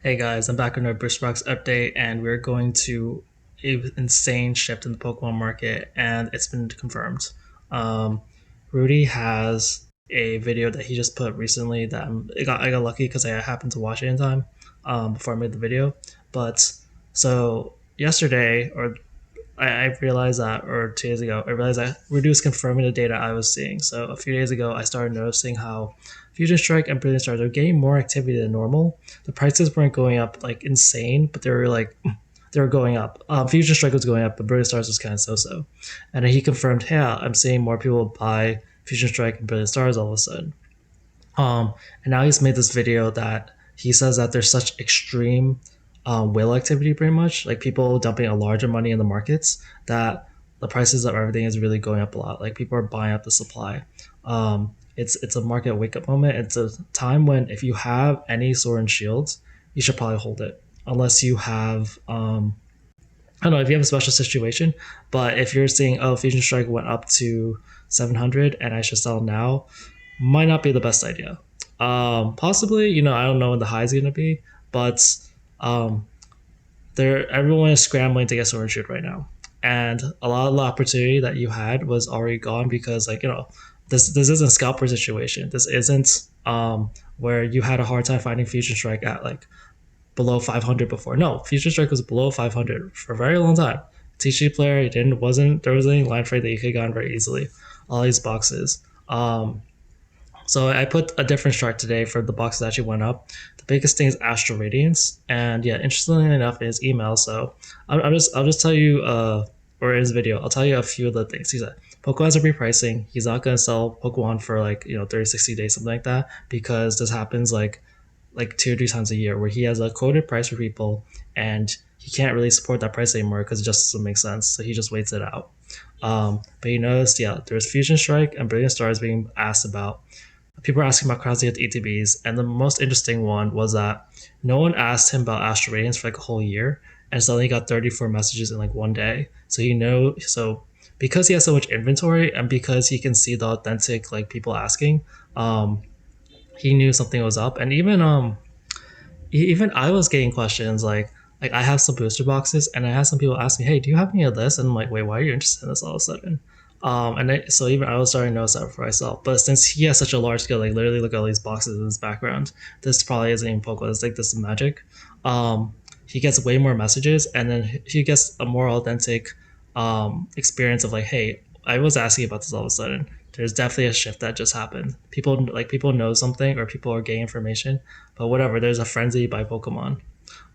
Hey guys, I'm back on our Boosterbox update, and we're going to an insane shift in the Pokemon market, and it's been confirmed. Um, Rudy has a video that he just put recently that I got lucky because I happened to watch it in time before I made the video. But so yesterday, I realized that, or 2 days ago, I realized that Rudy was confirming the data I was seeing. So a few days ago, I started noticing how Fusion Strike and Brilliant Stars are getting more activity than normal. The prices weren't going up like insane, but they were going up. Fusion Strike was going up, but Brilliant Stars was kind of so-so. And then he confirmed, "Hey, I'm seeing more people buy Fusion Strike and Brilliant Stars all of a sudden." And now he's made this video that he says that there's such extreme whale activity, pretty much like people dumping a larger money in the markets, that the prices of everything is really going up a lot. Like people are buying up the supply. It's a market wake up moment. It's a time when if you have any sword and shields, you should probably hold it, unless you have I don't know if you have a special situation. But if you're seeing, oh, Fusion Strike went up to 700 and I should sell now, might not be the best idea. Possibly, I don't know when the high is going to be, but um, everyone is scrambling to get Sword and Shield right now, and a lot of the opportunity that you had was already gone because, this isn't scalper situation. This isn't where you had a hard time finding Fusion Strike at like below 500 before. No, Fusion Strike was below 500 for a very long time. TC player, it didn't wasn't there was any line trade that you could have gotten very easily. All these boxes. So I put a different chart today for the boxes that actually went up. The biggest thing is Astral Radiance, and yeah, interestingly enough, is email. So I'll just tell you, or in his video, I'll tell you a few of the things he said. Pokemon's are repricing. He's not gonna sell Pokemon for 30, 60 days, something like that, because this happens like 2 or 3 times a year where he has a quoted price for people and he can't really support that price anymore because it just doesn't make sense. So he just waits it out. But you noticed, yeah, there's Fusion Strike and Brilliant Stars being asked about. People are asking about Krause at ETBs, and the most interesting one was that no one asked him about Astral Radiance for like a whole year, and suddenly he got 34 messages in like one day. So because he has so much inventory and because he can see the authentic like people asking, he knew something was up. And even I was getting questions like I have some booster boxes and I had some people ask me, "Hey, do you have any of this?" And I'm like, "Wait, why are you interested in this all of a sudden?" So even I was starting to notice that for myself. But since he has such a large scale, like literally look at all these boxes in his background, this probably isn't even Pokemon. It's like this is magic. He gets way more messages, and then he gets a more authentic experience of like, "Hey, I was asking about this all of a sudden. There's definitely a shift that just happened. People know something or people are getting information, but whatever. There's a frenzy by Pokemon."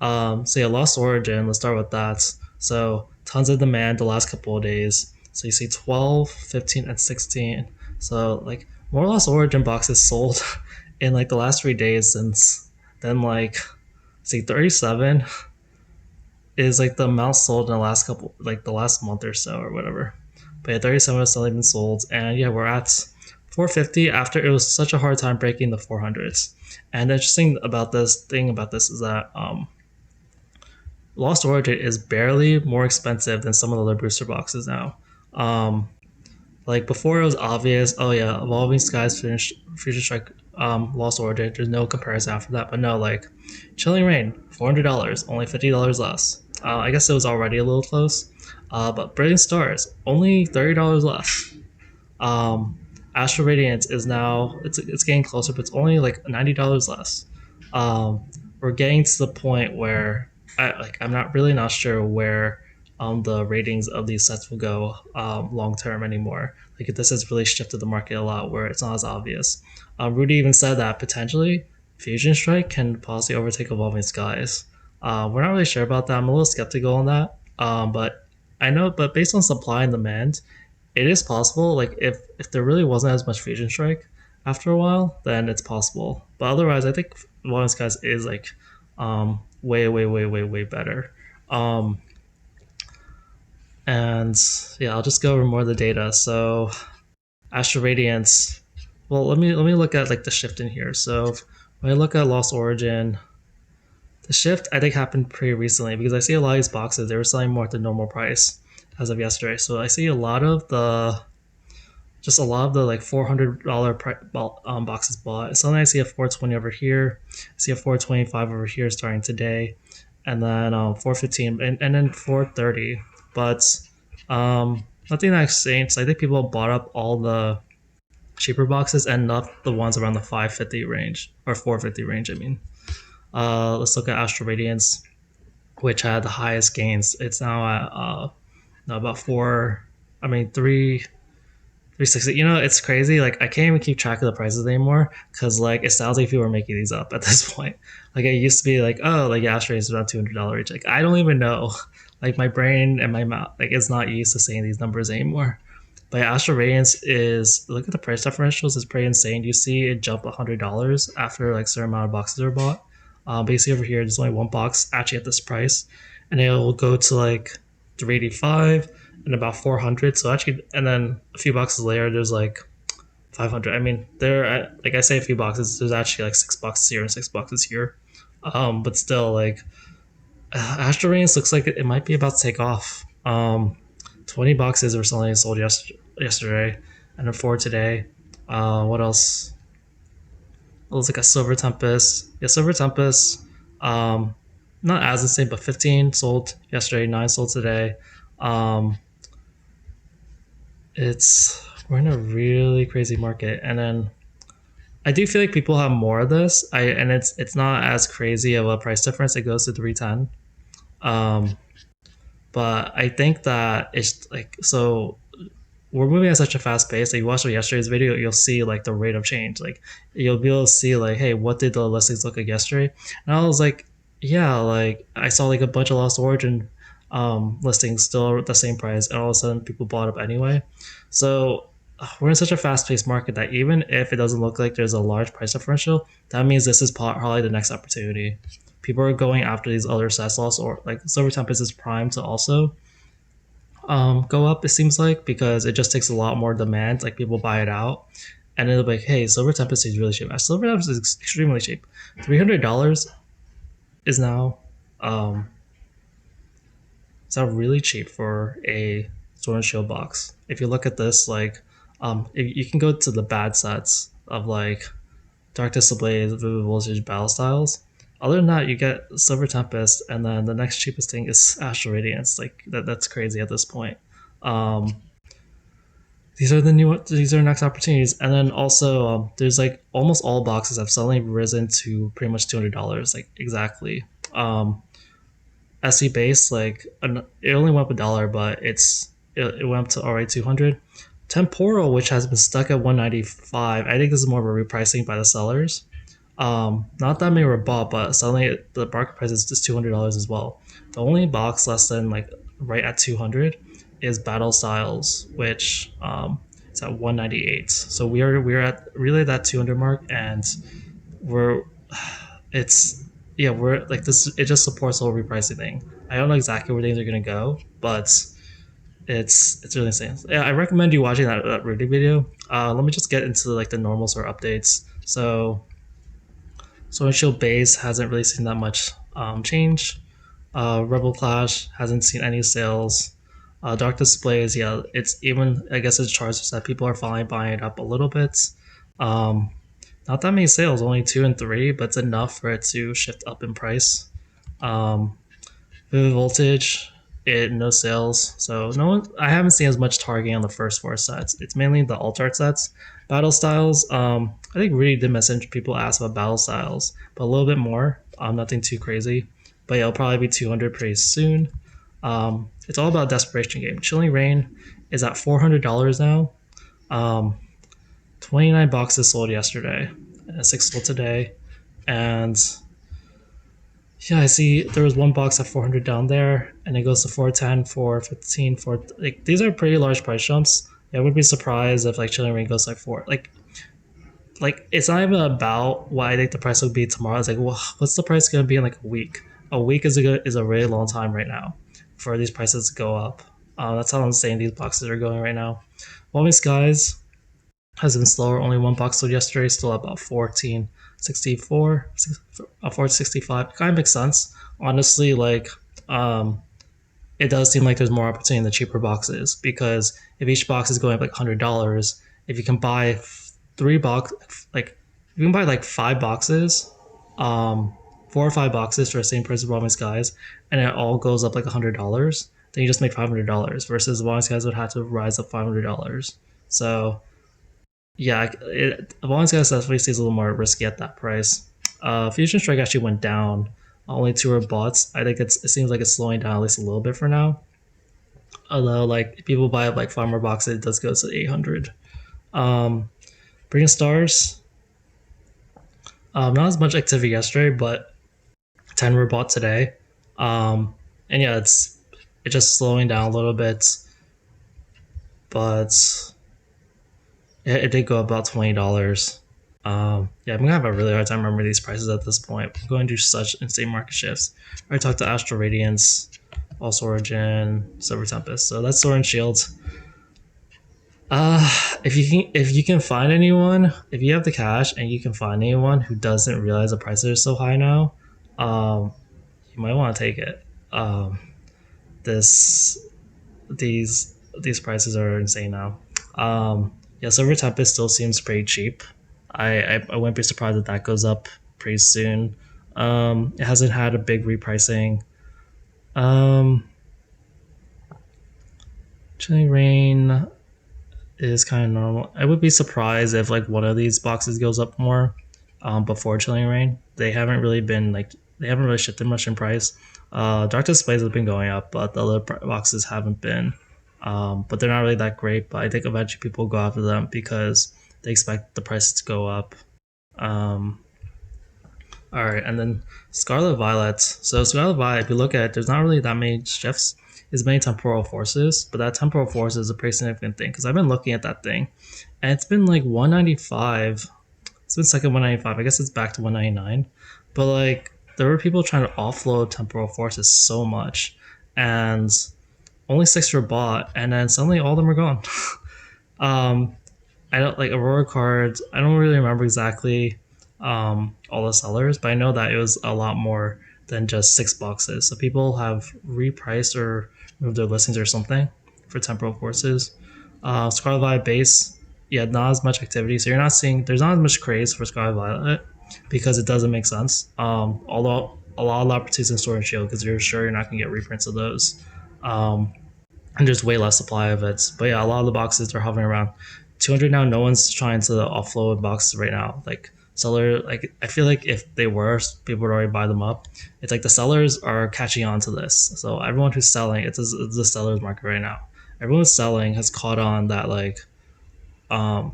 So yeah, Lost Origin. Let's start with that. So tons of demand the last couple of days. So you see 12, 15, and 16. So like more Lost Origin boxes sold in like the last 3 days since then. Like see 37 is like the amount sold in the last couple, like the last month or so or whatever. But yeah, 37 has only been sold, and yeah, we're at 450 after it was such a hard time breaking the 400s. And the interesting about this is that Lost Origin is barely more expensive than some of the other booster boxes now. Um, like before, it was obvious. Oh yeah, Evolving Skies finished Future Strike, Lost Origin. There's no comparison after that. But no, like Chilling Reign, $400, only $50 less. I guess it was already a little close. But Brilliant Stars, only $30 less. Um, Astral Radiance is now it's getting closer, but it's only like $90 less. We're getting to the point where I'm not really not sure where the ratings of these sets will go long term anymore. Like this has really shifted the market a lot where it's not as obvious. Rudy even said that potentially Fusion Strike can possibly overtake Evolving Skies. We're not really sure about that. I'm a little skeptical on that. But based on supply and demand, it is possible. Like if there really wasn't as much Fusion Strike after a while, then it's possible. But otherwise, I think Evolving Skies is like way way better. Um, and yeah, I'll just go over more of the data. So Astral Radiance. Well, let me look at like the shift in here. So when I look at Lost Origin, the shift I think happened pretty recently because I see a lot of these boxes they were selling more at the normal price as of yesterday. So I see a lot of the just a lot of the like $400 boxes bought. Suddenly I see a 420 over here. I see a 425 over here starting today, and then 415 and then 430. But nothing that exchanged. I think people bought up all the cheaper boxes and not the ones around the 550 range or 450 range. I mean, let's look at Astral Radiance, which had the highest gains. It's now at no, about four. I mean, 360. You know, it's crazy. Like I can't even keep track of the prices anymore because like it sounds like people are making these up at this point. Like it used to be like, oh, like Astro is around $200 each. Like I don't even know. Like my brain and my mouth like it's not used to saying these numbers anymore. But yeah, Astral Radiance is look at the price differentials. It's pretty insane. You see it jump $100 after like certain amount of boxes are bought. But you see over here, there's only one box actually at this price, and it'll go to like 385 and about 400. So actually, and then a few boxes later, there's like 500. I mean, there, like I say, a few boxes. There's actually like 6 boxes here and 6 boxes here. But still, like Astral Radiance looks like it might be about to take off. 20 boxes were suddenly sold yesterday, and then 4 today. What else? It was like a Silver Tempest. Yeah, Silver Tempest. Um, Not as insane, but 15 sold yesterday, 9 sold today. Um, it's we're in a really crazy market, and then I do feel like people have more of this. And it's not as crazy of a price difference. It goes to 310. Um, but I think that it's like so we're moving at such a fast pace. Like you watch yesterday's video, you'll see like the rate of change. Like you'll be able to see like, hey, what did the listings look like yesterday? And I was like, yeah, like I saw like a bunch of Lost Origin listings still at the same price, and all of a sudden people bought up anyway. So we're in such a fast-paced market that even if it doesn't look like there's a large price differential, that means this is probably the next opportunity. People are going after these other sets loss, or like Silver Tempest is primed to also go up. It seems like because it just takes a lot more demand. Like people buy it out, and it'll be like, hey, Silver Tempest is really cheap. Silver Tempest is extremely cheap. $300 is now um, it's now really cheap for a Sword and Shield box. If you look at this, like if you can go to the bad sets of like Darkness Ablaze, Vivid Voltage, Battle Styles. Other than that, you get Silver Tempest, and then the next cheapest thing is Astral Radiance. Like that's crazy at this point. Um, these are the new. These are next opportunities, and then also there's like almost all boxes have suddenly risen to pretty much $200. Like exactly. SC base like it only went up $1, but it went up to already 200. Temporal, which has been stuck at 195. I think this is more of a repricing by the sellers. Not that many were bought, but suddenly the market price is just $200 as well. The only box less than like right at 200 is Battle Styles, which is at 198. So we're at really that 200 mark, and we're it's yeah we're like this. It just supports the whole repricing thing. I don't know exactly where things are gonna go, but it's really insane. Yeah, I recommend you watching that Rudy video. Let me just get into like the normal sort of updates. So Initial Base hasn't really seen that much change. Rebel Clash hasn't seen any sales. Dark Displays, yeah, it's even I guess it's charged that people are finally buying it up a little bit. Um, Not that many sales, only 2 and 3, but it's enough for it to shift up in price. Um, Vivid Voltage, it no sales, so no one. I haven't seen as much targeting on the first 4 sets. It's mainly the alt art sets. Battle styles, I think really did message people ask about battle styles, but a little bit more. Nothing too crazy, but yeah, it'll probably be 200 pretty soon. It's all about desperation game. Chilling Rain is at $400 now. 29 boxes sold yesterday, 6 sold today, and yeah, I see there was one box at 400 down there, and it goes to 410, 415, 4. Like these are pretty large price jumps. Yeah, I would be surprised if like Chilling Rain goes like 4. Like it's not even about what I think the price will be tomorrow. It's like, well, what's the price gonna be in like a week? A week is a really long time right now for these prices to go up. That's how insane these boxes are going right now. Walming Skies has been slower. Only one box sold yesterday, still about 1464, 465. Kind of makes sense. Honestly, like it does seem like there's more opportunity in the cheaper boxes because if each box is going up like $100, if you can buy 3 box, like you can buy like 5 boxes, 4 or 5 boxes for the same price as Ramen Skies, and it all goes up like $100. Then you just make $500 versus Ramen Skies would have to rise up $500. So yeah, Ramen Skies definitely seems a little more risky at that price. Fusion Strike actually went down. Only 2 were bots. I think it seems like it's slowing down at least a little bit for now. Although like if people buy like 5 more boxes, it does go to 800. Um, Bringing Stars, not as much activity yesterday, but 10 were bought today. And yeah, it's just slowing down a little bit, but it did go about $20. Yeah, I'm gonna have a really hard time remembering these prices at this point. I'm going through such insane market shifts. I talked to Astral Radiance, False Origin, Silver Tempest. So that's Sword and Shield. If you can find anyone, if you have the cash and you can find anyone who doesn't realize the prices are so high now, um, you might want to take it. This these prices are insane now. Yeah, Silver Tempest still seems pretty cheap. I wouldn't be surprised if that goes up pretty soon. It hasn't had a big repricing. Um, Chilling Rain is kind of normal. I would be surprised if like one of these boxes goes up more before Chilling Rain. They haven't really shifted much in price. Dark Displays have been going up, but the other boxes haven't been. But they're not really that great. But I think eventually people go after them because they expect the prices to go up. Um, all right, and then Scarlet Violet. So Scarlet Violet, if you look at it, there's not really that many shifts. There's many temporal forces, but that temporal force is a pretty significant thing because I've been looking at that thing, and it's been like 195. It's been second 195. I guess it's back to 199, but like there were people trying to offload temporal forces so much, and only 6 were bought, and then suddenly all of them are gone. um, I don't like Aurora cards. I don't really remember exactly all the sellers, but I know that it was a lot more than just 6 boxes. So people have repriced or moved their listings or something for temporal forces. Scarlet Violet base, yeah, not as much activity. So you're not seeing there's not as much craze for Scarlet Violet because it doesn't make sense. Although a lot of opportunities in Sword and Shield because you're sure you're not gonna get reprints of those. Um, and there's way less supply of it. But yeah, a lot of the boxes are hovering around 200 now. No one's trying to offload boxes right now. Like seller, like I feel like if they were, people would already buy them up. It's like the sellers are catching on to this. So everyone who's selling, it's the seller's market right now. Everyone who's selling has caught on that like um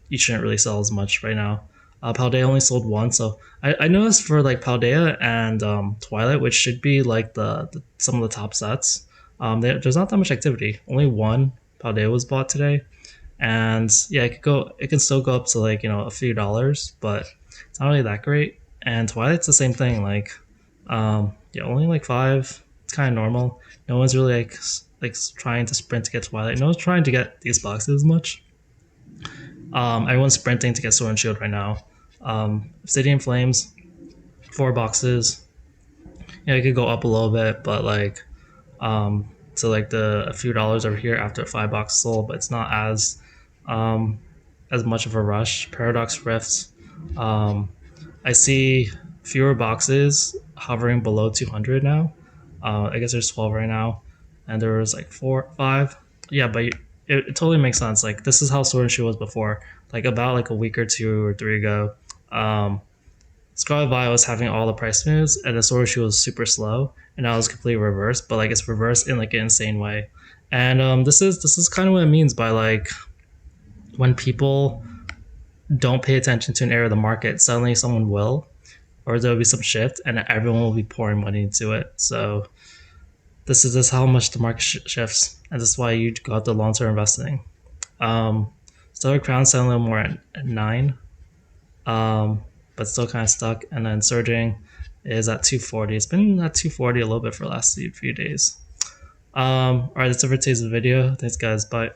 you shouldn't really sell as much right now. Paldea only sold one, so I noticed for like Paldea and Twilight, which should be like some of the top sets. There's not that much activity. Only one Paldea was bought today, and yeah, it can still go up to like a few dollars, but it's not really that great. And Twilight's the same thing. Like, yeah, only like 5. It's kind of normal. No one's really like trying to sprint to get Twilight. No one's trying to get these boxes much. Everyone's sprinting to get Sword and Shield right now. Obsidian Flames, 4 boxes. Yeah, it could go up a little bit, but like to like a few dollars over here after 5 boxes sold, but it's not as much of a rush. Paradox Rifts. I see fewer boxes hovering below 200 now. I guess there's 12 right now, and there was like 4, 5. Yeah, but it totally makes sense. Like this is how Sword and Shield was before. Like about like a week or 2 or 3 ago. Scarlet Violet was having all the price moves, and the Sword and Shield was super slow, and now it's completely reversed. But like it's reversed in like an insane way, and this is kind of what it means by like when people don't pay attention to an area of the market, suddenly someone will, or there'll be some shift, and everyone will be pouring money into it. So this is just how much the market shifts, and this is why you got the long term investing. Stellar Crown selling a little more at 9. But still kind of stuck. And then Surging is at 240. It's been at 240 a little bit for the last few days. All right, that's it for today's video. Thanks, guys. Bye.